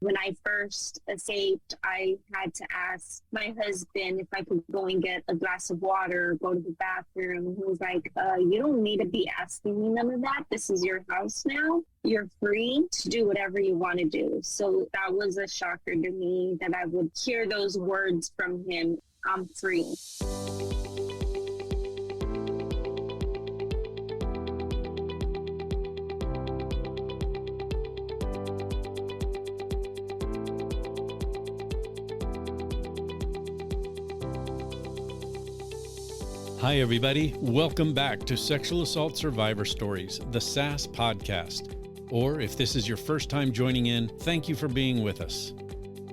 When I first escaped, I had to ask my husband if I could go and get a glass of water, go to the bathroom. He was like, you don't need to be asking me none of that. This is your house now. You're free to do whatever you want to do. So that was a shocker to me that I would hear those words from him. I'm free. Hi, everybody. Welcome back to Sexual Assault Survivor Stories, the SAS podcast. Or if this is your first time joining in, thank you for being with us.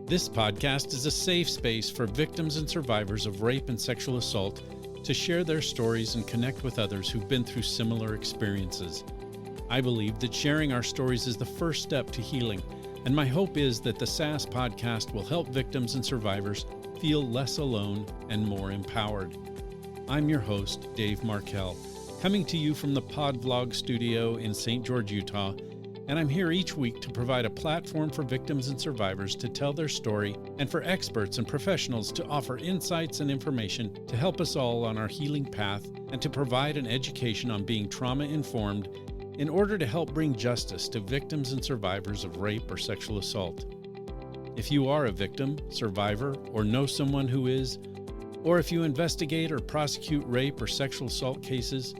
This podcast is a safe space for victims and survivors of rape and sexual assault to share their stories and connect with others who've been through similar experiences. I believe that sharing our stories is the first step to healing, and my hope is that the SAS podcast will help victims and survivors feel less alone and more empowered. I'm your host, Dave Markel, coming to you from the Pod Vlog studio in St. George, Utah, and I'm here each week to provide a platform for victims and survivors to tell their story and for experts and professionals to offer insights and information to help us all on our healing path and to provide an education on being trauma-informed in order to help bring justice to victims and survivors of rape or sexual assault. If you are a victim, survivor, or know someone who is, or if you investigate or prosecute rape or sexual assault cases,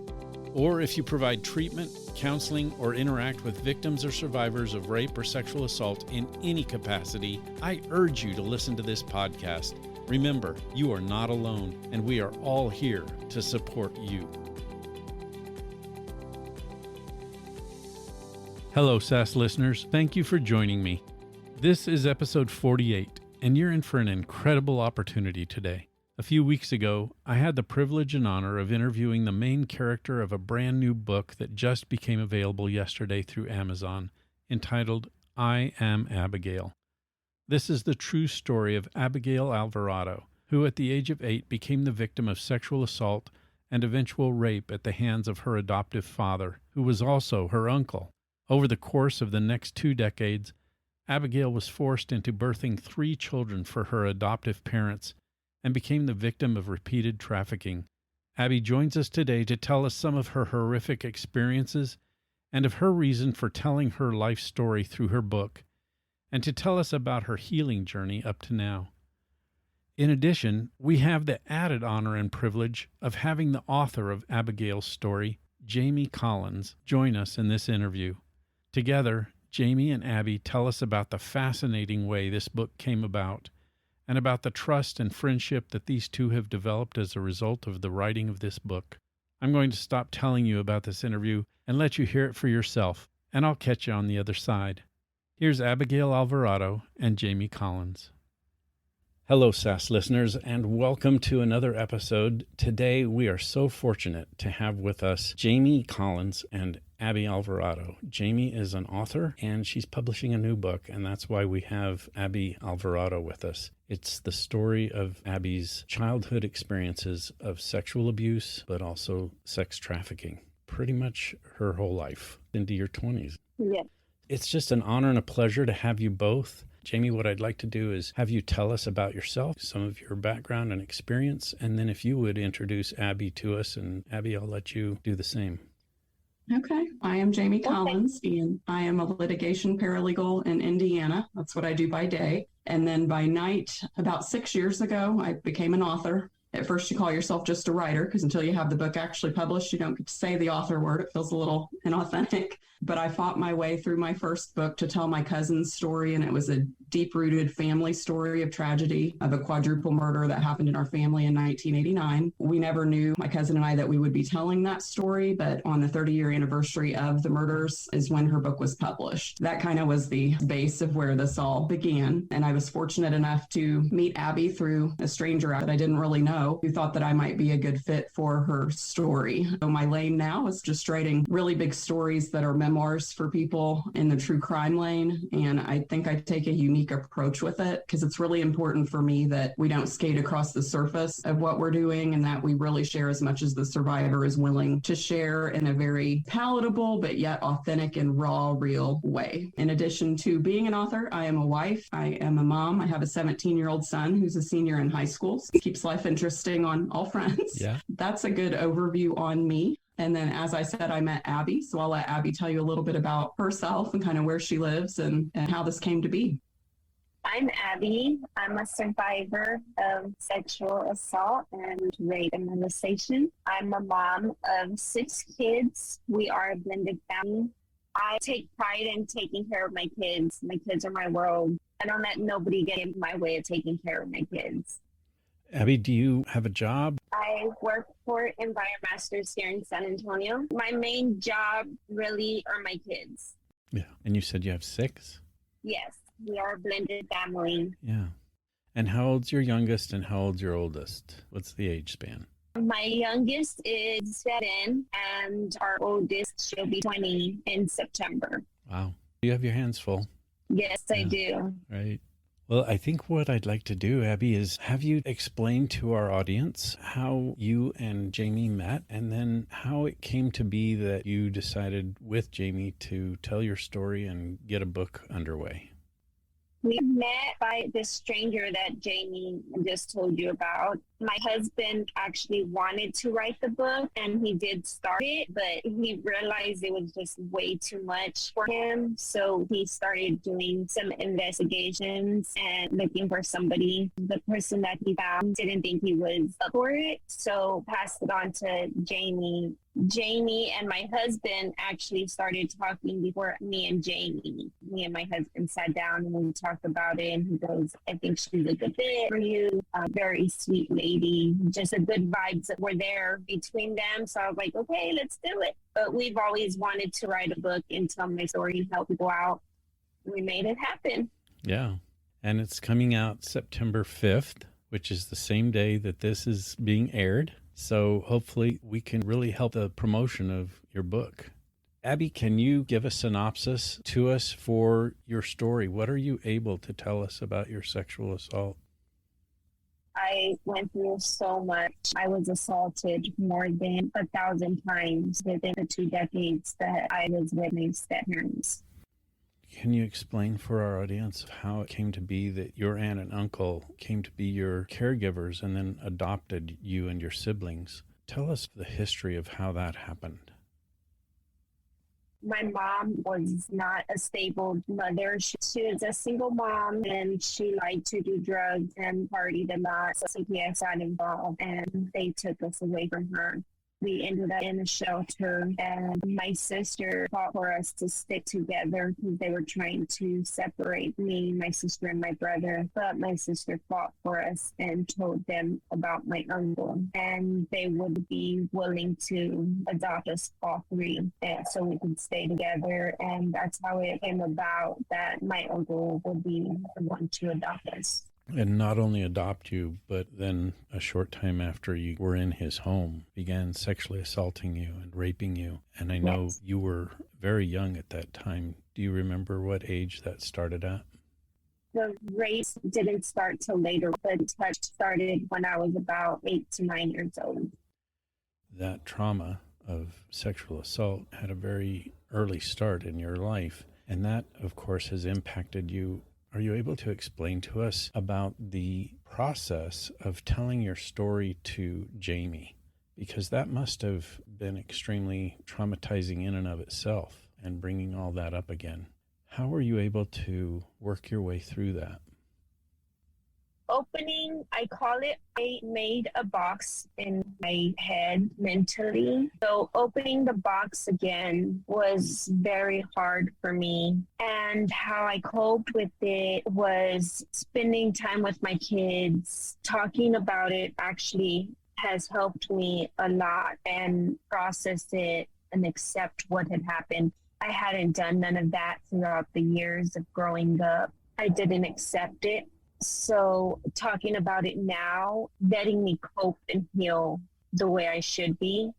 or if you provide treatment, counseling, or interact with victims or survivors of rape or sexual assault in any capacity, I urge you to listen to this podcast. Remember, you are not alone, and we are all here to support you. Hello, SAS listeners. Thank you for joining me. This is episode 48, and you're in for an incredible opportunity today. A few weeks ago, I had the privilege and honor of interviewing the main character of a brand new book that just became available yesterday through Amazon, entitled I Am Abigail. This is the true story of Abigail Alvarado, who at the age of 8 became the victim of sexual assault and eventual rape at the hands of her adoptive father, who was also her uncle. Over the course of the next 2 decades, Abigail was forced into birthing 3 children for her adoptive parents and became the victim of repeated trafficking. Abby joins us today to tell us some of her horrific experiences and of her reason for telling her life story through her book, and to tell us about her healing journey up to now. In addition, we have the added honor and privilege of having the author of Abigail's story, Jamie Collins, join us in this interview. Together, Jamie and Abby tell us about the fascinating way this book came about, and about the trust and friendship that these two have developed as a result of the writing of this book. I'm going to stop telling you about this interview and let you hear it for yourself, and I'll catch you on the other side. Here's Abigail Alvarado and Jamie Collins. Hello, SAS listeners, and welcome to another episode. Today, we are so fortunate to have with us Jamie Collins and Abby Alvarado. Jamie is an author, and she's publishing a new book, and that's why we have Abby Alvarado with us. It's the story of Abby's childhood experiences of sexual abuse, but also sex trafficking, pretty much her whole life into your 20s. Yeah. It's just an honor and a pleasure to have you both. Jamie, what I'd like to do is have you tell us about yourself, some of your background and experience, and then if you would introduce Abby to us, and Abby, I'll let you do the same. Okay. I am Jamie Collins, and I am a litigation paralegal in Indiana. That's what I do by day. And then by night, about 6 years ago, I became an author. At first, you call yourself just a writer, because until you have the book actually published, you don't get to say the author word. It feels a little inauthentic. But I fought my way through my first book to tell my cousin's story, and it was a deep-rooted family story of tragedy, of a quadruple murder that happened in our family in 1989. We never knew, my cousin and I, that we would be telling that story, but on the 30-year anniversary of the murders is when her book was published. That kind of was the base of where this all began, and I was fortunate enough to meet Abby through a stranger that I didn't really know. know who thought that I might be a good fit for her story. So my lane now is just writing really big stories that are memoirs for people in the true crime lane. And I think I take a unique approach with it because it's really important for me that we don't skate across the surface of what we're doing and that we really share as much as the survivor is willing to share in a very palatable but yet authentic and raw, real way. In addition to being an author, I am a wife. I am a mom. I have a 17-year-old son who's a senior in high school. So it keeps life interesting on all fronts. Yeah. That's a good overview on me. And then, as I said, I met Abby. So I'll let Abby tell you a little bit about herself and kind of where she lives and how this came to be. I'm Abby. I'm a survivor of sexual assault and rape and molestation. I'm a mom of 6 kids. We are a blended family. I take pride in taking care of my kids. My kids are my world. I don't let nobody get in my way of taking care of my kids. Abby, do you have a job? I work for EnviroMasters here in San Antonio. My main job really are my kids. Yeah. And you said you have 6? Yes, we are a blended family. Yeah. And how old's your youngest and how old's your oldest? What's the age span? My youngest is 7 and our oldest, she'll be 20 in September. Wow. You have your hands full. Yes, I do. Right. Well, I think what I'd like to do, Abby, is have you explain to our audience how you and Jamie met and then how it came to be that you decided with Jamie to tell your story and get a book underway. We met by this stranger that Jamie just told you about. My husband actually wanted to write the book and he did start it, but he realized it was just way too much for him. So he started doing some investigations and looking for somebody. The person that he found didn't think he was up for it, so passed it on to Jamie. Jamie and my husband actually started talking before me and Jamie. Me and my husband sat down and we talked about it. And he goes, I think she's a good fit for you. Very sweet lady. Just the good vibes that were there between them. So I was like, okay, let's do it. But we've always wanted to write a book and tell my story and help people out. We made it happen. Yeah. And it's coming out September 5th, which is the same day that this is being aired. So hopefully we can really help the promotion of your book. Abby, can you give a synopsis to us for your story? What are you able to tell us about your sexual assault? I went through so much. I was assaulted more than 1,000 times within the 2 decades that I was with my step-parents. Can you explain for our audience how it came to be that your aunt and uncle came to be your caregivers and then adopted you and your siblings? Tell us the history of how that happened. My mom was not a stable mother. She was a single mom and she liked to do drugs and partied a lot. So CPS got involved and they took us away from her. We ended up in a shelter and my sister fought for us to stick together because they were trying to separate me, my sister, and my brother. But my sister fought for us and told them about my uncle. And they would be willing to adopt us all 3 so we could stay together. And that's how it came about that my uncle would be the one to adopt us. And not only adopt you, but then a short time after you were in his home, began sexually assaulting you and raping you. And I know Yes. you were very young at that time. Do you remember what age that started at? The rape didn't start till later, but touch started when I was about 8 to 9 years old. That trauma of sexual assault had a very early start in your life. And that, of course, has impacted you. Are you able to explain to us about the process of telling your story to Jamie? Because that must have been extremely traumatizing in and of itself, and bringing all that up again. How were you able to work your way through that? Opening, I call it, I made a box in my head mentally. So opening the box again was very hard for me. And how I coped with it was spending time with my kids. Talking about it actually has helped me a lot and process it and accept what had happened. I hadn't done none of that throughout the years of growing up. I didn't accept it. So talking about it now, letting me cope and heal the way I should be,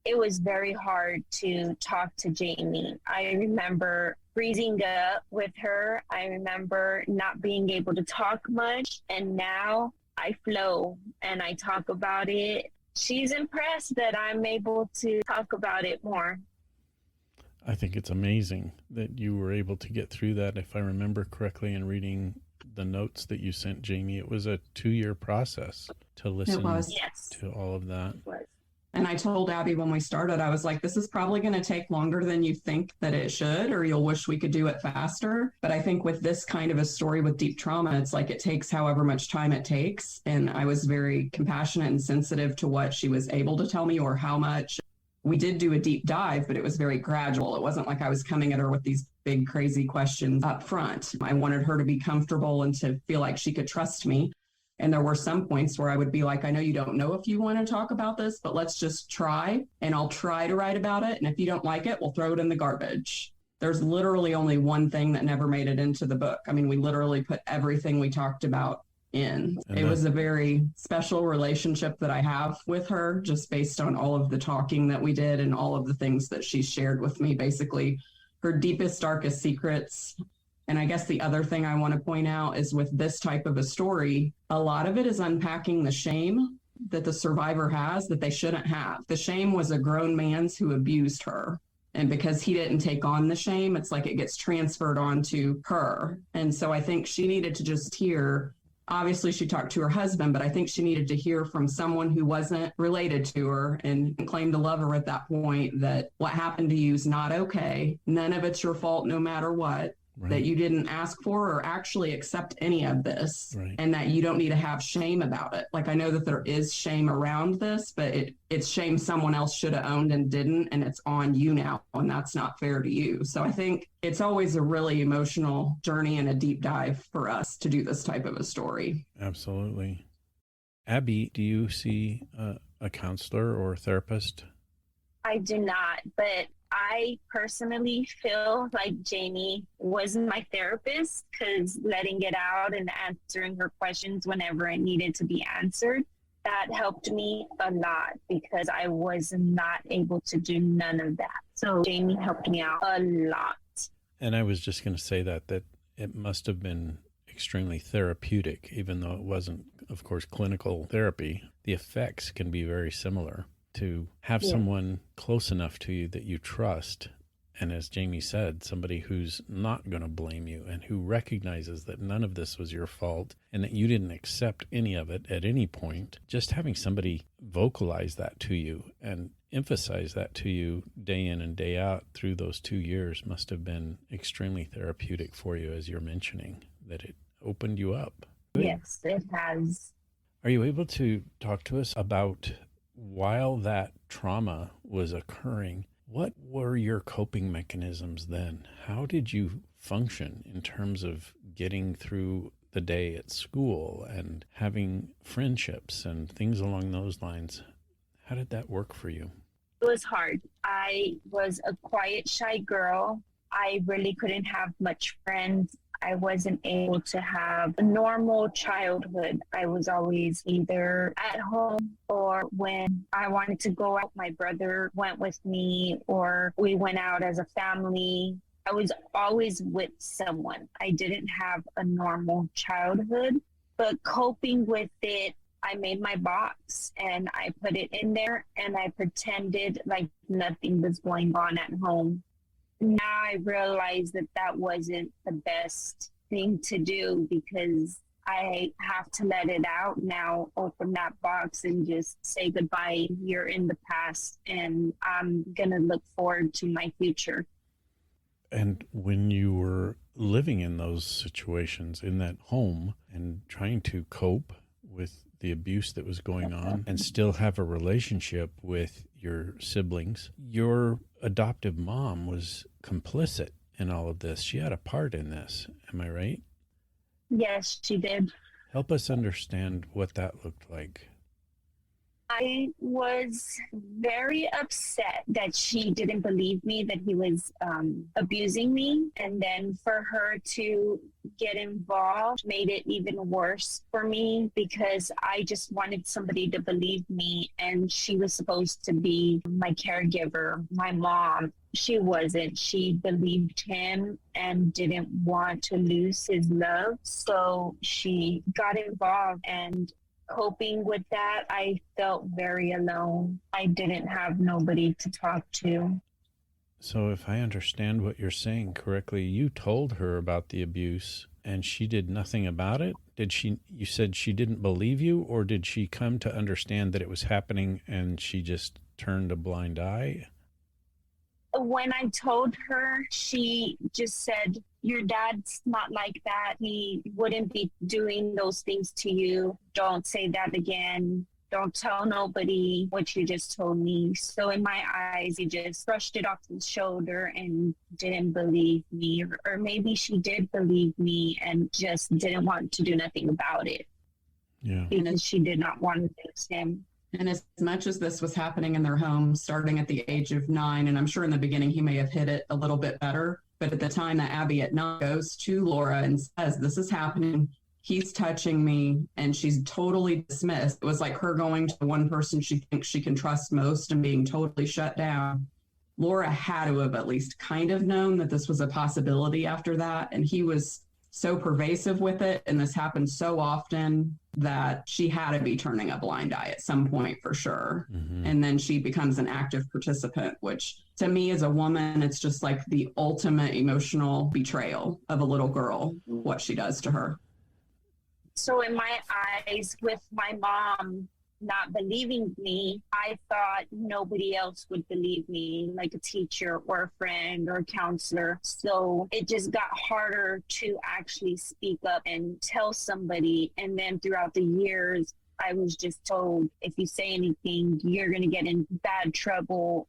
it was very hard to talk to Jamie. I remember freezing up with her. I remember not being able to talk much. And now I flow and I talk about it. She's impressed that I'm able to talk about it more. I think it's amazing that you were able to get through that. If I remember correctly, in reading the notes that you sent Jamie, it was a 2-year process to listen Yes. to all of that. It was. And I told Abby when we started, I was like, this is probably going to take longer than you think that it should, or you'll wish we could do it faster. But I think with this kind of a story with deep trauma, it's like it takes however much time it takes. And I was very compassionate and sensitive to what she was able to tell me or how much. We did do a deep dive, but it was very gradual. It wasn't like I was coming at her with these big, crazy questions up front. I wanted her to be comfortable and to feel like she could trust me. And there were some points where I would be like, I know you don't know if you want to talk about this, but let's just try. And I'll try to write about it. And if you don't like it, we'll throw it in the garbage. There's literally only one thing that never made it into the book. I mean, we literally put everything we talked about in. It was a very special relationship that I have with her, just based on all of the talking that we did and all of the things that she shared with me, basically her deepest, darkest secrets. And I guess the other thing I want to point out is with this type of a story, a lot of it is unpacking the shame that the survivor has that they shouldn't have. The shame was a grown man's who abused her. And because he didn't take on the shame, it's like it gets transferred onto her. And so I think she needed to just hear, obviously she talked to her husband, but I think she needed to hear from someone who wasn't related to her and claimed to love her at that point, that what happened to you is not okay. None of it's your fault, no matter what. Right. That you didn't ask for or actually accept any of this, right. And that you don't need to have shame about it. Like, I know that there is shame around this, but it's shame someone else should have owned and didn't, and it's on you now, and that's not fair to you. So I think it's always a really emotional journey and a deep dive for us to do this type of a story. Absolutely. Abby, do you see a counselor or a therapist? I do not, but I personally feel like Jamie was my therapist, because letting it out and answering her questions whenever it needed to be answered, that helped me a lot, because I was not able to do none of that. So Jamie helped me out a lot. And I was just going to say that it must have been extremely therapeutic, even though it wasn't, of course, clinical therapy. The effects can be very similar. To have someone close enough to you that you trust, and as Jamie said, somebody who's not going to blame you and who recognizes that none of this was your fault and that you didn't accept any of it at any point. Just having somebody vocalize that to you and emphasize that to you day in and day out through those 2 years must have been extremely therapeutic for you, as you're mentioning, that it opened you up. Yes, it has. Are you able to talk to us about, while that trauma was occurring, what were your coping mechanisms then? How did you function in terms of getting through the day at school and having friendships and things along those lines? How did that work for you? It was hard. I was a quiet, shy girl. I really couldn't have much friends. I wasn't able to have a normal childhood. I was always either at home, or when I wanted to go out, my brother went with me, or we went out as a family. I was always with someone. I didn't have a normal childhood, but coping with it, I made my box and I put it in there and I pretended like nothing was going on at home. Now I realize that wasn't the best thing to do, because I have to let it out now, open that box and just say goodbye. You're in the past and I'm going to look forward to my future. And when you were living in those situations in that home and trying to cope with the abuse that was going on and still have a relationship with your siblings, your adoptive mom was complicit in all of this. She had a part in this. Am I right? Yes, she did. Help us understand what that looked like. I was very upset that she didn't believe me, that he was abusing me. And then for her to get involved made it even worse for me because I just wanted somebody to believe me. And she was supposed to be my caregiver, my mom. She wasn't. She believed him and didn't want to lose his love. So she got involved, and coping with that, I felt very alone. I didn't have nobody to talk to. So, if I understand what you're saying correctly, you told her about the abuse and she did nothing about it? You said she didn't believe you, or did she come to understand that it was happening and she just turned a blind eye? When I told her, she just said, your dad's not like that. He wouldn't be doing those things to you. Don't say that again. Don't tell nobody what you just told me. So in my eyes, he just brushed it off his shoulder and didn't believe me. Or maybe she did believe me and just didn't want to do nothing about it. Yeah. Because she did not want to lose him. And as much as this was happening in their home, starting at the age of 9, and I'm sure in the beginning he may have hit it a little bit better, but at the time that Abby at 9 goes to Laura and says, this is happening, he's touching me, and she's totally dismissed. It was like her going to the one person she thinks she can trust most and being totally shut down. Laura had to have at least kind of known that this was a possibility after that, and he was so pervasive with it, and this happened so often that she had to be turning a blind eye at some point for sure. Mm-hmm. And then she becomes an active participant, which to me as a woman, it's just like the ultimate emotional betrayal of a little girl, what she does to her. So in my eyes, with my mom not believing me, I thought nobody else would believe me, like a teacher or a friend or a counselor. So it just got harder to actually speak up and tell somebody. And then throughout the years, I was just told, if you say anything, you're going to get in bad trouble.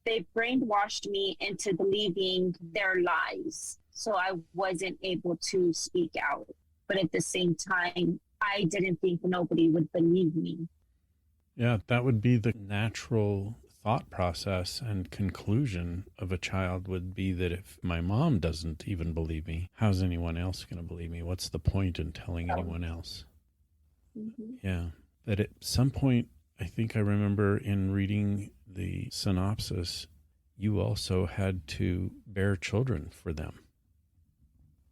They brainwashed me into believing their lies. So I wasn't able to speak out. But at the same time, I didn't think nobody would believe me. Yeah, that would be the natural thought process and conclusion of a child would be that if my mom doesn't even believe me, how's anyone else going to believe me? What's the point in telling anyone else? Mm-hmm. Yeah. But at some point, I think I remember in reading the synopsis, you also had to bear children for them.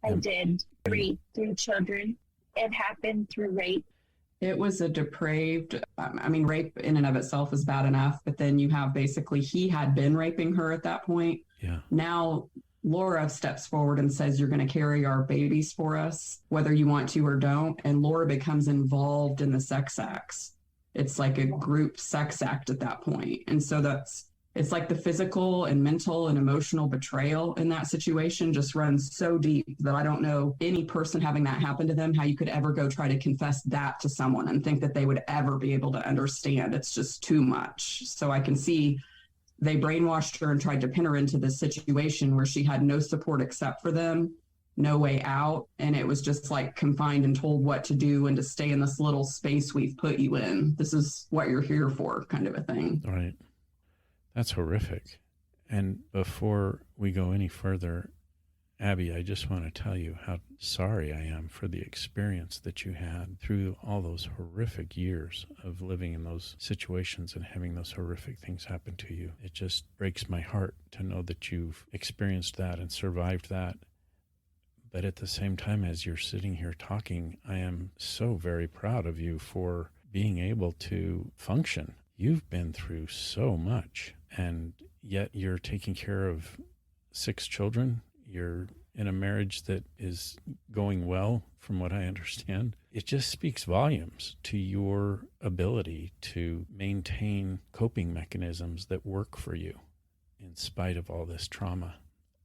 I did. Three children. It happened through rape. It was a depraved, rape in and of itself is bad enough, but then you have basically he had been raping her at that point. Yeah. Now Laura steps forward and says, you're going to carry our babies for us, whether you want to or don't. And Laura becomes involved in the sex acts. It's like a group sex act at that point. And so it's like the physical and mental and emotional betrayal in that situation just runs so deep that I don't know any person having that happen to them, how you could ever go try to confess that to someone and think that they would ever be able to understand. It's just too much. So I can see they brainwashed her and tried to pin her into this situation where she had no support except for them, no way out. And it was just like confined and told what to do and to stay in this little space we've put you in. This is what you're here for, kind of a thing. Right. That's horrific. And before we go any further, Abby, I just want to tell you how sorry I am for the experience that you had through all those horrific years of living in those situations and having those horrific things happen to you. It just breaks my heart to know that you've experienced that and survived that. But at the same time, as you're sitting here talking, I am so very proud of you for being able to function. You've been through so much, and yet you're taking care of 6 children. You're in a marriage that is going well, from what I understand. It just speaks volumes to your ability to maintain coping mechanisms that work for you in spite of all this trauma.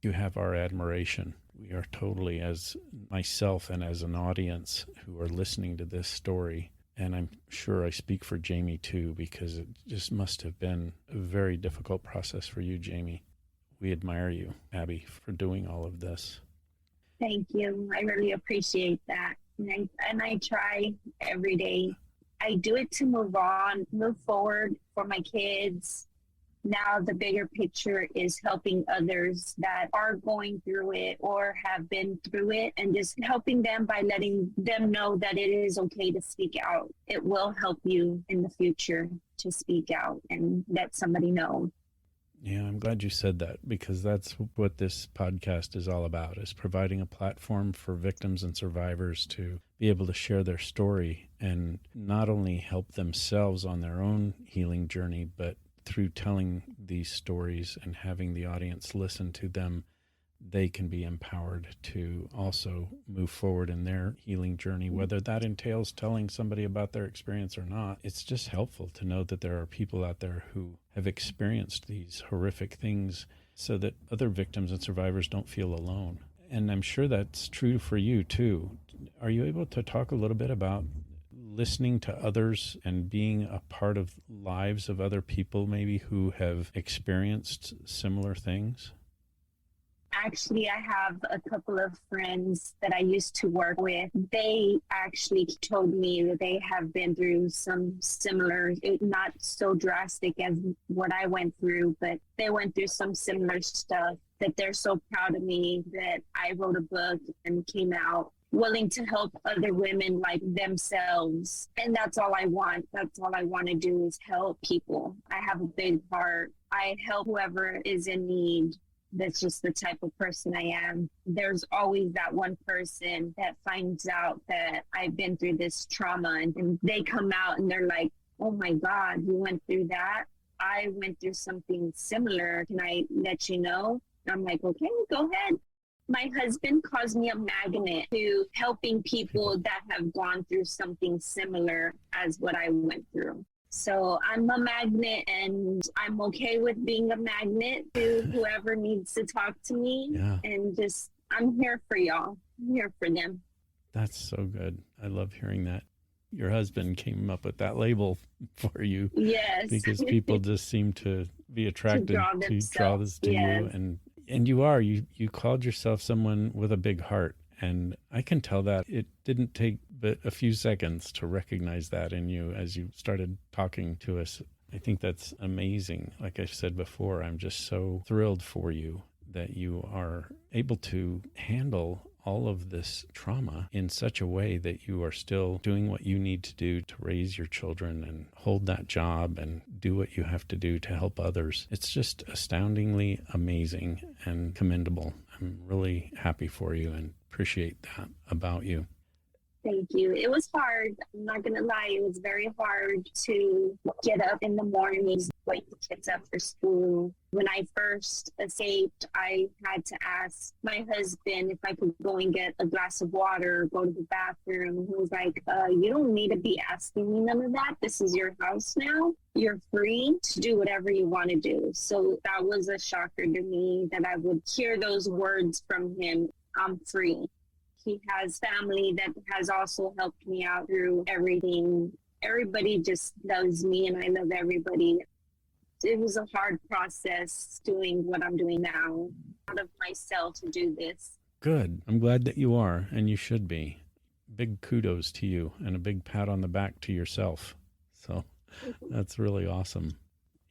You have our admiration. We are totally, as myself and as an audience who are listening to this story, and I'm sure I speak for Jamie too, because it just must have been a very difficult process for you, Jamie. We admire you, Abby, for doing all of this. Thank you. I really appreciate that. And I try every day. I do it to move on, move forward for my kids. Now the bigger picture is helping others that are going through it or have been through it, and just helping them by letting them know that it is okay to speak out. It will help you in the future to speak out and let somebody know. Yeah, I'm glad you said that, because that's what this podcast is all about, is providing a platform for victims and survivors to be able to share their story and not only help themselves on their own healing journey, but through telling these stories and having the audience listen to them, they can be empowered to also move forward in their healing journey, whether that entails telling somebody about their experience or not. It's just helpful to know that there are people out there who have experienced these horrific things so that other victims and survivors don't feel alone. And I'm sure that's true for you too. Are you able to talk a little bit about listening to others and being a part of lives of other people maybe who have experienced similar things? Actually, I have a couple of friends that I used to work with. They actually told me that they have been through some similar, not so drastic as what I went through, but they went through some similar stuff, that they're so proud of me that I wrote a book and came out willing to help other women like themselves. And that's all I want. That's all I want to do, is help people. I have a big heart. I help whoever is in need. That's just the type of person I am. There's always that one person that finds out that I've been through this trauma, and they come out and they're like, oh my God, you went through that? I went through something similar. Can I let you know? And I'm like, okay, go ahead. My husband calls me a magnet to helping people that have gone through something similar as what I went through. So I'm a magnet, and I'm okay with being a magnet to whoever needs to talk to me. Yeah. And just, I'm here for y'all. I'm here for them. That's so good. I love hearing that. Your husband came up with that label for you. Yes. Because people just seem to be attracted to draw this to yes. you. And you are. You called yourself someone with a big heart. And I can tell that it didn't take but a few seconds to recognize that in you as you started talking to us. I think that's amazing. Like I said before, I'm just so thrilled for you that you are able to handle all of this trauma in such a way that you are still doing what you need to do to raise your children and hold that job and do what you have to do to help others. It's just astoundingly amazing and commendable. I'm really happy for you and appreciate that about you. Thank you. It was hard. I'm not going to lie. It was very hard to get up in the mornings, wake the kids up for school. When I first escaped, I had to ask my husband if I could go and get a glass of water, go to the bathroom. He was like, you don't need to be asking me none of that. This is your house now. You're free to do whatever you want to do. So that was a shocker to me, that I would hear those words from him. I'm free. He has family that has also helped me out through everything. Everybody just loves me, and I love everybody. It was a hard process doing what I'm doing now. Out of myself to do this. Good. I'm glad that you are, and you should be. Big kudos to you and a big pat on the back to yourself. So that's really awesome.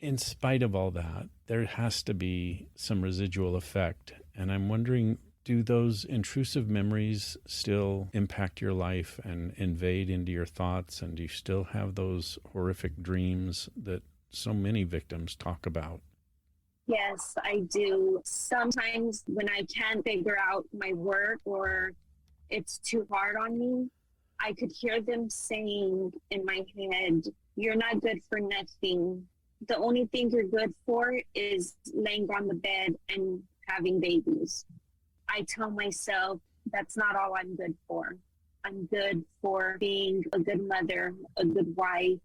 In spite of all that, there has to be some residual effect. And I'm wondering, do those intrusive memories still impact your life and invade into your thoughts? And do you still have those horrific dreams that so many victims talk about? Yes, I do. Sometimes when I can't figure out my work or it's too hard on me, I could hear them saying in my head, you're not good for nothing. The only thing you're good for is laying on the bed and having babies. I tell myself that's not all I'm good for. I'm good for being a good mother, a good wife,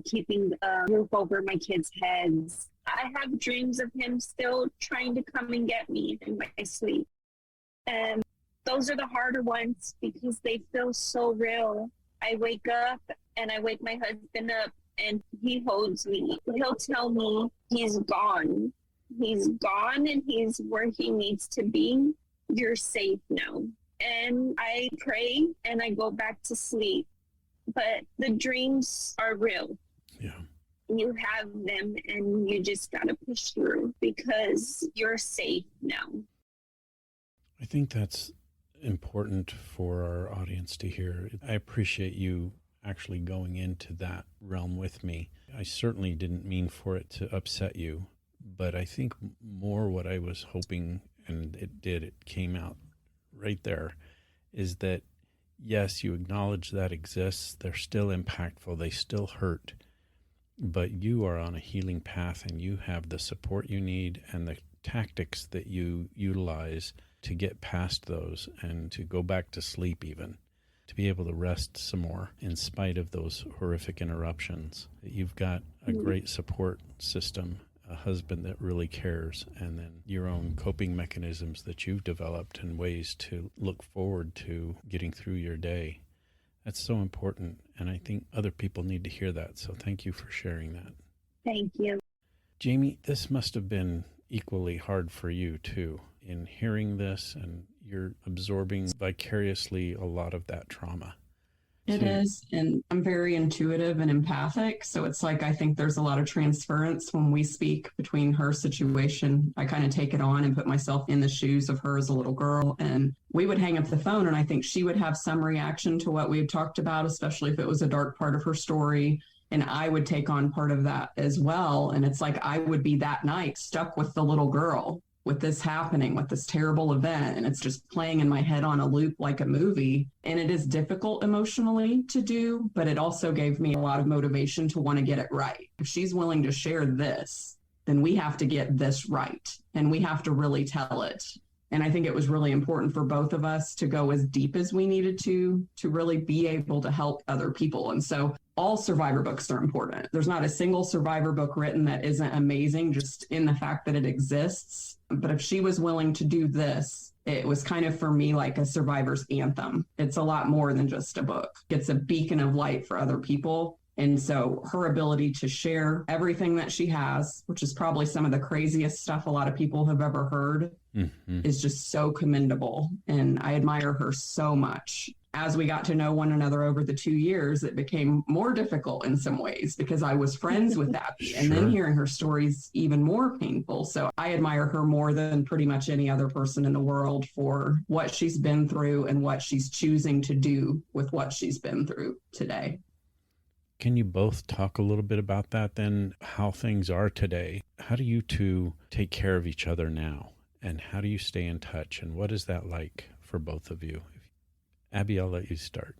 keeping a roof over my kids' heads. I have dreams of him still trying to come and get me in my sleep. And those are the harder ones because they feel so real. I wake up and I wake my husband up and he holds me. He'll tell me he's gone. He's gone and he's where he needs to be. You're safe now. And I pray and I go back to sleep. but the dreams are real. Yeah. You have them and you just got to push through because you're safe now. I think that's important for our audience to hear. I appreciate you actually going into that realm with me. I certainly didn't mean for it to upset you, but I think more what I was hoping, and it came out right there, is that yes, you acknowledge that exists. They're still impactful. They still hurt, but you are on a healing path and you have the support you need and the tactics that you utilize to get past those and to go back to sleep, even to be able to rest some more in spite of those horrific interruptions. You've got a great support system, a husband that really cares, and then your own coping mechanisms that you've developed and ways to look forward to getting through your day. That's so important, and I think other people need to hear that, so thank you for sharing that. Thank you. Jamie, this must have been equally hard for you too, in hearing this, and you're absorbing vicariously a lot of that trauma. It is. And I'm very intuitive and empathic. So it's like, I think there's a lot of transference when we speak between her situation. I kind of take it on and put myself in the shoes of her as a little girl. And we would hang up the phone and I think she would have some reaction to what we had talked about, especially if it was a dark part of her story. And I would take on part of that as well. And it's like, I would be that night stuck with the little girl, with this happening, with this terrible event. And it's just playing in my head on a loop like a movie. And it is difficult emotionally to do, but it also gave me a lot of motivation to want to get it right. If she's willing to share this, then we have to get this right. And we have to really tell it. And I think it was really important for both of us to go as deep as we needed to really be able to help other people. And so all survivor books are important. There's not a single survivor book written that isn't amazing, just in the fact that it exists. But if she was willing to do this, it was kind of for me like a survivor's anthem. It's a lot more than just a book. It's a beacon of light for other people. And so her ability to share everything that she has, which is probably some of the craziest stuff a lot of people have ever heard, is just so commendable. And I admire her so much. As we got to know one another over the 2 years, it became more difficult in some ways because I was friends with Abby. And then hearing her stories even more painful. So I admire her more than pretty much any other person in the world for what she's been through and what she's choosing to do with what she's been through today. Can you both talk a little bit about that then, how things are today? How do you two take care of each other now? And how do you stay in touch? And what is that like for both of you? Abby, I'll let you start.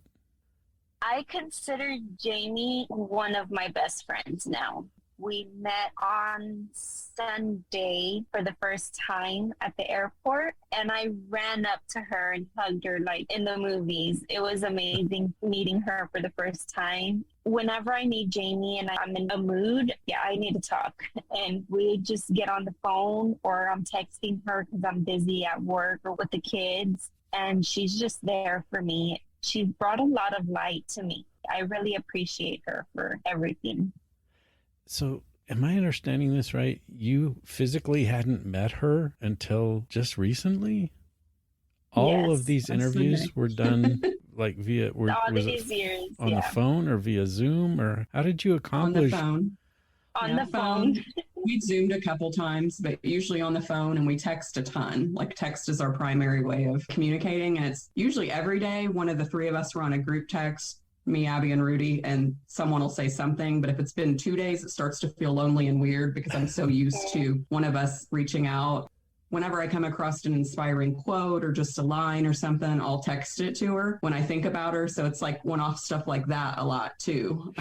I consider Jamie one of my best friends now. We met on Sunday for the first time at the airport, and I ran up to her and hugged her like in the movies. It was amazing meeting her for the first time. Whenever I need Jamie and I'm in a mood, I need to talk. And we just get on the phone, or I'm texting her because I'm busy at work or with the kids, and she's just there for me. She brought a lot of light to me. I really appreciate her for everything. So am I understanding this right? You physically hadn't met her until just recently? All of these interviews were done like via, all was these it years, on the phone or via Zoom, or how did you accomplish? On the phone. We'd Zoomed a couple times, but usually on the phone, and we text a ton. Like text is our primary way of communicating. And it's usually every day, one of the three of us were on a group text, me, Abby, and Rudy, and someone will say something. But if it's been 2 days, it starts to feel lonely and weird because I'm so used to one of us reaching out. Whenever I come across an inspiring quote or just a line or something, I'll text it to her when I think about her. So it's like one-off stuff like that a lot too.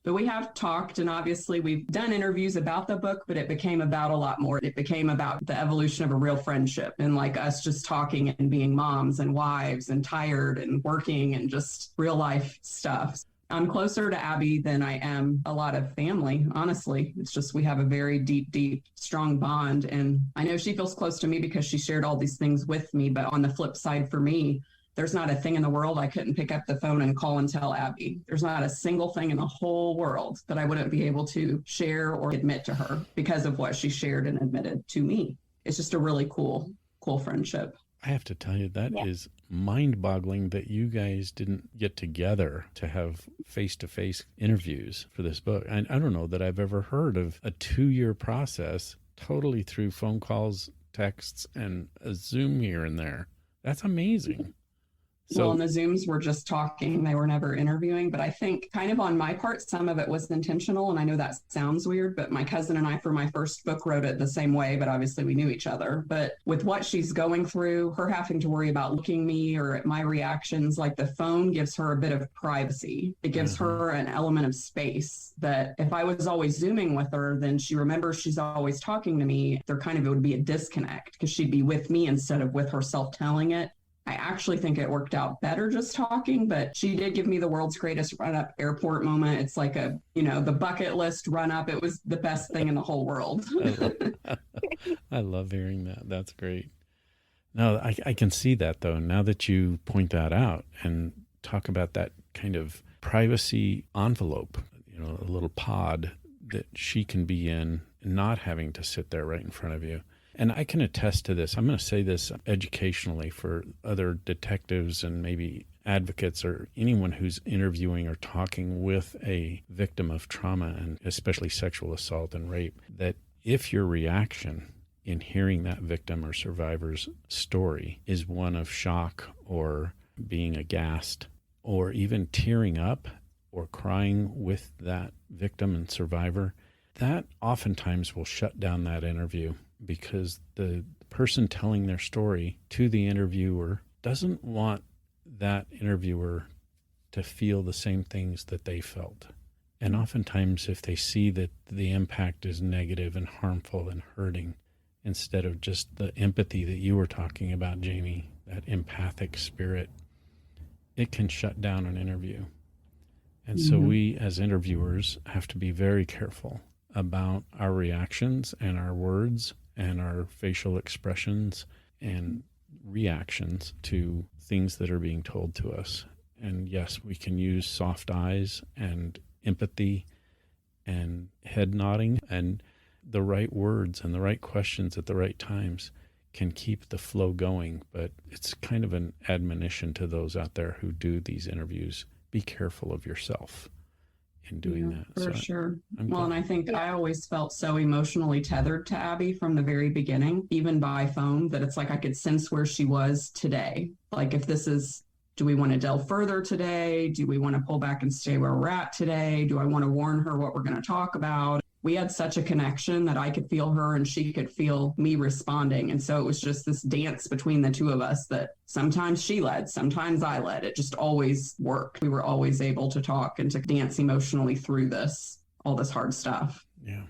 But we have talked, and obviously we've done interviews about the book, but it became about a lot more. It became about the evolution of a real friendship and like us just talking and being moms and wives and tired and working and just real life stuff. I'm closer to Abby than I am a lot of family, honestly. It's just we have a very deep, strong bond. And I know she feels close to me because she shared all these things with me. But on the flip side for me, there's not a thing in the world I couldn't pick up the phone and call and tell Abby. There's not a single thing in the whole world that I wouldn't be able to share or admit to her because of what she shared and admitted to me. It's just a really cool friendship. I have to tell you, that is mind-boggling that you guys didn't get together to have face-to-face interviews for this book. I don't know that I've ever heard of a 2-year process totally through phone calls, texts, and a Zoom here and there. That's amazing. Well, and the Zooms were just talking. They were never interviewing. But I think kind of on my part, some of it was intentional. And I know that sounds weird, but my cousin and I, for my first book, wrote it the same way. But obviously we knew each other. But with what she's going through, her having to worry about looking me or at my reactions, like the phone gives her a bit of privacy. It gives her an element of space that if I was always Zooming with her, then she remembers she's always talking to me. It would be a disconnect because she'd be with me instead of with herself telling it. I actually think it worked out better just talking, but she did give me the world's greatest run-up airport moment. It's like the bucket list run-up. It was the best thing in the whole world. I love hearing that. That's great. No, I can see that, though, now that you point that out and talk about that kind of privacy envelope, a little pod that she can be in, not having to sit there right in front of you. And I can attest to this. I'm going to say this educationally for other detectives and maybe advocates or anyone who's interviewing or talking with a victim of trauma, and especially sexual assault and rape, that if your reaction in hearing that victim or survivor's story is one of shock or being aghast or even tearing up or crying with that victim and survivor, that oftentimes will shut down that interview, because the person telling their story to the interviewer doesn't want that interviewer to feel the same things that they felt. And oftentimes, if they see that the impact is negative and harmful and hurting, instead of just the empathy that you were talking about, Jamie, that empathic spirit, it can shut down an interview. And so we, as interviewers, have to be very careful about our reactions and our words and our facial expressions and reactions to things that are being told to us. And yes, we can use soft eyes and empathy and head nodding, and the right words and the right questions at the right times can keep the flow going. But it's kind of an admonition to those out there who do these interviews. Be careful of yourself in doing that. For sure. And I think I always felt so emotionally tethered to Abby from the very beginning, even by phone, that it's like I could sense where she was today. Like, if this is, do we want to delve further today? Do we want to pull back and stay where we're at today? Do I want to warn her what we're going to talk about? We had such a connection that I could feel her and she could feel me responding. And so it was just this dance between the two of us that sometimes she led, sometimes I led. It just always worked. We were always able to talk and to dance emotionally through all this hard stuff. Yeah.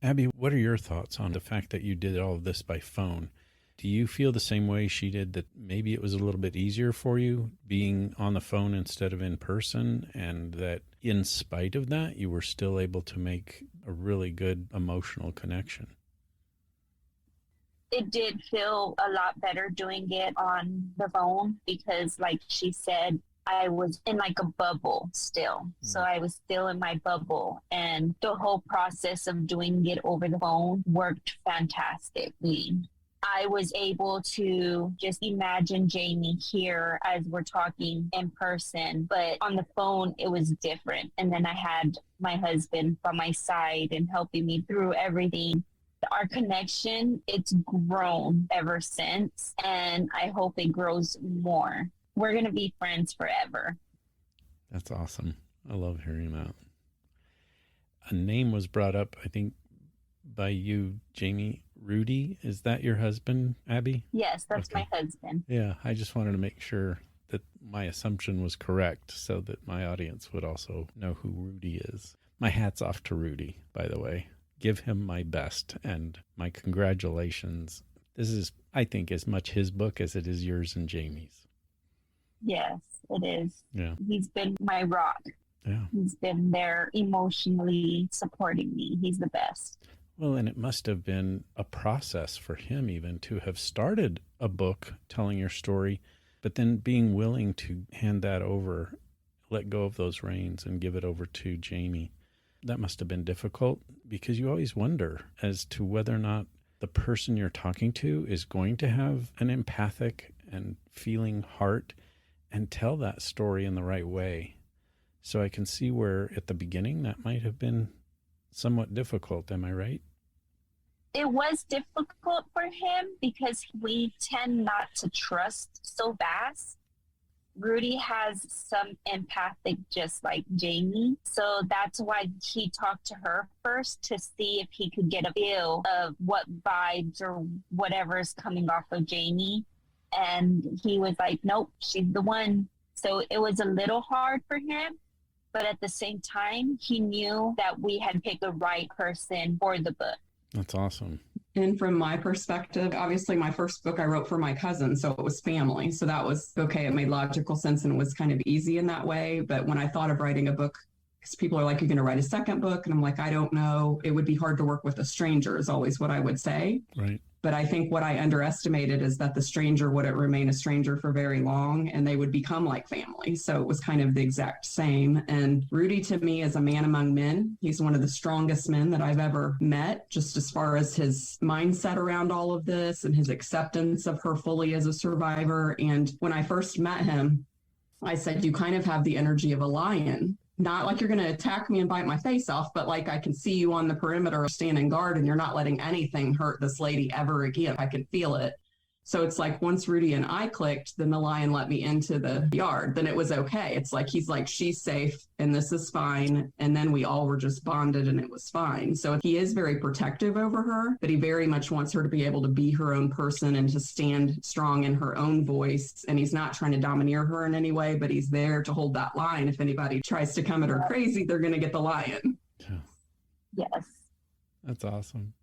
Abby, what are your thoughts on the fact that you did all of this by phone? Do you feel the same way she did, that maybe it was a little bit easier for you being on the phone instead of in person, and that in spite of that, you were still able to make a really good emotional connection? It did feel a lot better doing it on the phone because, like she said, I was in like a bubble still. So I was still in my bubble, and the whole process of doing it over the phone worked fantastically. I was able to just imagine Jamie here as we're talking in person, but on the phone, it was different. And then I had my husband by my side and helping me through everything. Our connection, it's grown ever since, and I hope it grows more. We're going to be friends forever. That's awesome. I love hearing that. A name was brought up, I think, by you, Jamie. Rudy, is that your husband, Abby? Yes, that's my husband. Yeah, I just wanted to make sure that my assumption was correct so that my audience would also know who Rudy is. My hat's off to Rudy, by the way. Give him my best and my congratulations. This is, I think, as much his book as it is yours and Jamie's. Yes, it is. Yeah. He's been my rock. Yeah. He's been there emotionally supporting me. He's the best. Well, and it must have been a process for him even to have started a book telling your story, but then being willing to hand that over, let go of those reins and give it over to Jamie. That must have been difficult, because you always wonder as to whether or not the person you're talking to is going to have an empathic and feeling heart and tell that story in the right way. So I can see where at the beginning that might have been somewhat difficult. Am I right? It was difficult for him because we tend not to trust so fast. Rudy has some empathic, just like Jamie. So that's why he talked to her first to see if he could get a feel of what vibes or whatever is coming off of Jamie. And he was like, nope, she's the one. So it was a little hard for him. But at the same time, he knew that we had picked the right person for the book. That's awesome. And from my perspective, obviously my first book I wrote for my cousin, so it was family. So that was okay. It made logical sense and it was kind of easy in that way. But when I thought of writing a book, because people are like, you're going to write a second book. And I'm like, I don't know. It would be hard to work with a stranger is always what I would say. Right. But I think what I underestimated is that the stranger wouldn't remain a stranger for very long and they would become like family. So it was kind of the exact same. And Rudy to me is a man among men. He's one of the strongest men that I've ever met, just as far as his mindset around all of this and his acceptance of her fully as a survivor. And when I first met him, I said, you kind of have the energy of a lion. Not like you're going to attack me and bite my face off, but like I can see you on the perimeter standing guard and you're not letting anything hurt this lady ever again. I can feel it. So it's like once Rudy and I clicked, then the lion let me into the yard. Then it was okay. It's like he's like, she's safe and this is fine. And then we all were just bonded and it was fine. So he is very protective over her, but he very much wants her to be able to be her own person and to stand strong in her own voice. And he's not trying to domineer her in any way, but he's there to hold that line. If anybody tries to come at her crazy, they're going to get the lion. Yeah. Yes. That's awesome.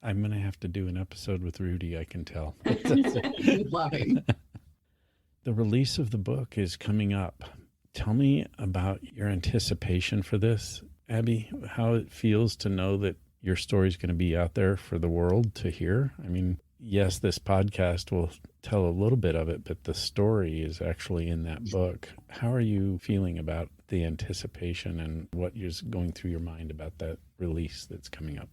I'm going to have to do an episode with Rudy, I can tell. Love him. The release of the book is coming up. Tell me about your anticipation for this, Abby, how it feels to know that your story is going to be out there for the world to hear. I mean, yes, this podcast will tell a little bit of it, but the story is actually in that book. How are you feeling about the anticipation and what is going through your mind about that release that's coming up?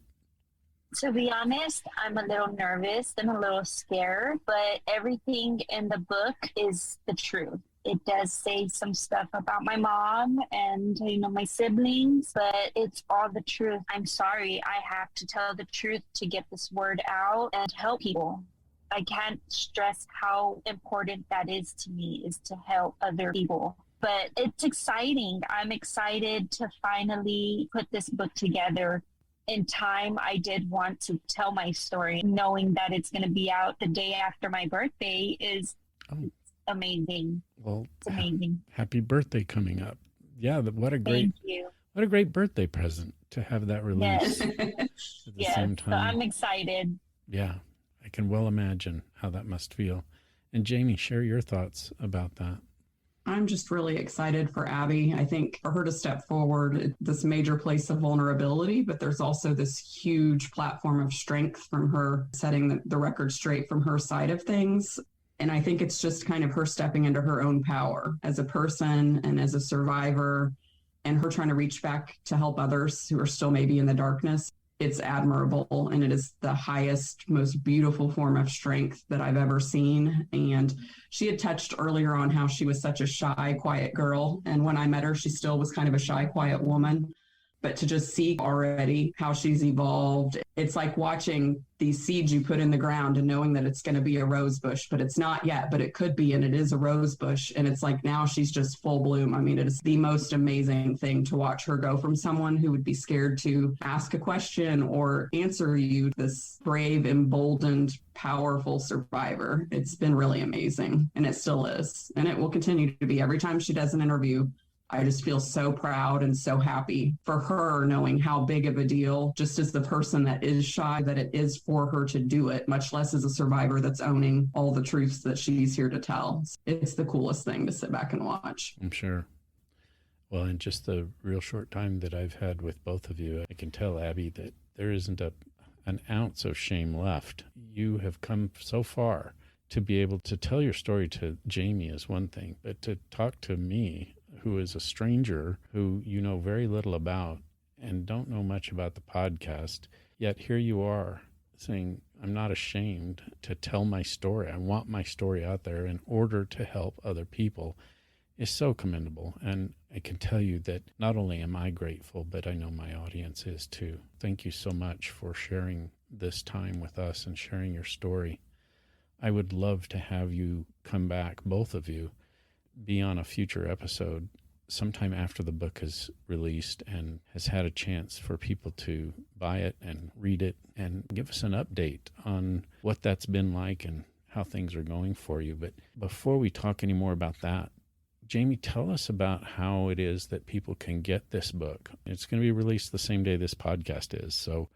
To be honest, I'm a little nervous and a little scared, but everything in the book is the truth. It does say some stuff about my mom and, my siblings, but it's all the truth. I'm sorry. I have to tell the truth to get this word out and help people. I can't stress how important that is to me, is to help other people. But it's exciting. I'm excited to finally put this book together. In time, I did want to tell my story. Knowing that it's going to be out the day after my birthday is amazing. Well, it's amazing. Happy birthday coming up. Yeah, what a great birthday present to have that release at the same time. So I'm excited. Yeah, I can well imagine how that must feel. And Jamie, share your thoughts about that. I'm just really excited for Abby. I think for her to step forward, this major place of vulnerability, but there's also this huge platform of strength from her setting the record straight from her side of things. And I think it's just kind of her stepping into her own power as a person and as a survivor, and her trying to reach back to help others who are still maybe in the darkness. It's admirable, and it is the highest, most beautiful form of strength that I've ever seen. And she had touched earlier on how she was such a shy, quiet girl. And when I met her, she still was kind of a shy, quiet woman. But to just see already how she's evolved, it's like watching these seeds you put in the ground and knowing that it's going to be a rose bush, but it's not yet, but it could be, and it is a rose bush. And it's like now she's just full bloom. I mean, it is the most amazing thing to watch her go from someone who would be scared to ask a question or answer you, this brave, emboldened, powerful survivor. It's been really amazing, and it still is. And it will continue to be. Every time she does an interview, I just feel so proud and so happy for her, knowing how big of a deal, just as the person that is shy, that it is for her to do it, much less as a survivor that's owning all the truths that she's here to tell. It's the coolest thing to sit back and watch. I'm sure. Well, in just the real short time that I've had with both of you, I can tell, Abby, that there isn't an ounce of shame left. You have come so far. To be able to tell your story to Jamie is one thing, but to talk to me, who is a stranger who you know very little about and don't know much about the podcast, yet here you are saying, I'm not ashamed to tell my story. I want my story out there in order to help other people is so commendable. And I can tell you that not only am I grateful, but I know my audience is too. Thank you so much for sharing this time with us and sharing your story. I would love to have you come back, both of you, be on a future episode sometime after the book is released and has had a chance for people to buy it and read it and give us an update on what that's been like and how things are going for you. But before we talk any more about that, Jamie, tell us about how it is that people can get this book. It's going to be released the same day this podcast is. So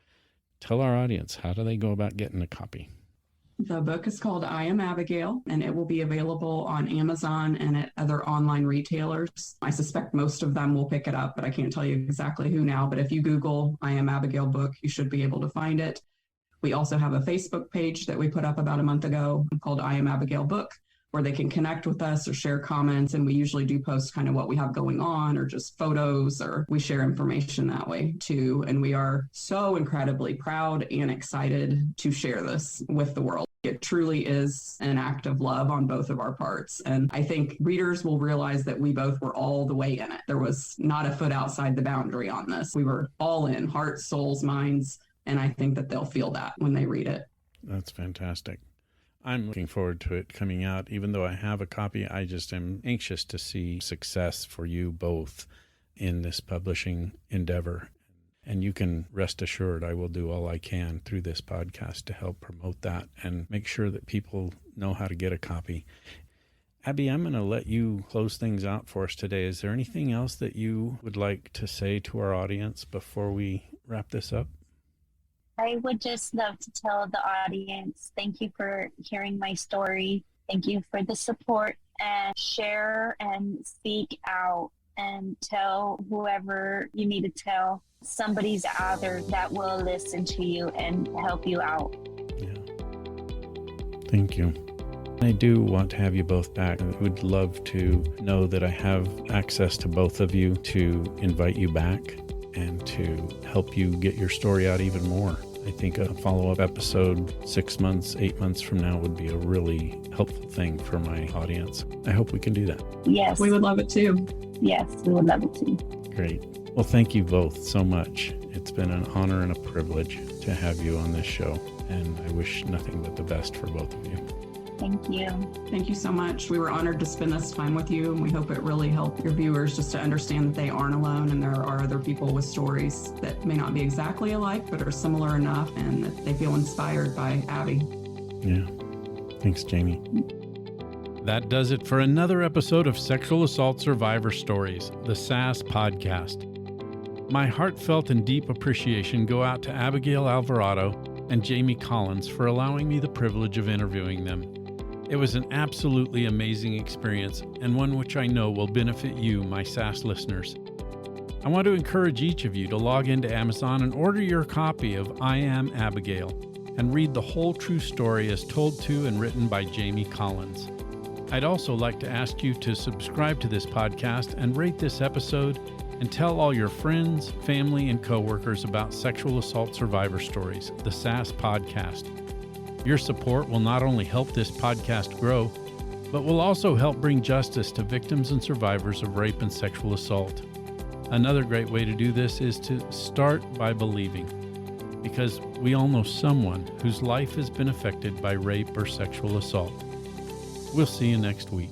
tell our audience, how do they go about getting a copy? The book is called I Am Abigail, and it will be available on Amazon and at other online retailers. I suspect most of them will pick it up, but I can't tell you exactly who now. But if you Google I Am Abigail book, you should be able to find it. We also have a Facebook page that we put up about a month ago called I Am Abigail book, where they can connect with us or share comments. And we usually do post kind of what we have going on or just photos, or we share information that way too. And we are so incredibly proud and excited to share this with the world. It truly is an act of love on both of our parts. And I think readers will realize that we both were all the way in it. There was not a foot outside the boundary on this. We were all in, hearts, souls, minds. And I think that they'll feel that when they read it. That's fantastic. I'm looking forward to it coming out. Even though I have a copy, I just am anxious to see success for you both in this publishing endeavor. And you can rest assured I will do all I can through this podcast to help promote that and make sure that people know how to get a copy. Abby, I'm going to let you close things out for us today. Is there anything else that you would like to say to our audience before we wrap this up? I would just love to tell the audience, thank you for hearing my story. Thank you for the support, and share and speak out and tell whoever you need to tell. Somebody's out there that will listen to you and help you out. Yeah. Thank you. I do want to have you both back. I would love to know that I have access to both of you to invite you back and to help you get your story out even more. I think a follow-up episode 6 months, 8 months from now would be a really helpful thing for my audience. I hope we can do that. Yes. We would love it too. Yes, we would love it too. Great. Well, thank you both so much. It's been an honor and a privilege to have you on this show, and I wish nothing but the best for both of you. Thank you. Thank you so much. We were honored to spend this time with you, and we hope it really helped your viewers just to understand that they aren't alone, and there are other people with stories that may not be exactly alike, but are similar enough, and that they feel inspired by Abby. Yeah. Thanks, Jamie. That does it for another episode of Sexual Assault Survivor Stories, the SAS podcast. My heartfelt and deep appreciation go out to Abigail Alvarado and Jamie Collins for allowing me the privilege of interviewing them. It was an absolutely amazing experience, and one which I know will benefit you, my SAS listeners. I want to encourage each of you to log into Amazon and order your copy of I Am Abigail and read the whole true story as told to and written by Jamie Collins. I'd also like to ask you to subscribe to this podcast and rate this episode, and tell all your friends, family, and coworkers about Sexual Assault Survivor Stories, the SAS podcast. Your support will not only help this podcast grow, but will also help bring justice to victims and survivors of rape and sexual assault. Another great way to do this is to start by believing, because we all know someone whose life has been affected by rape or sexual assault. We'll see you next week.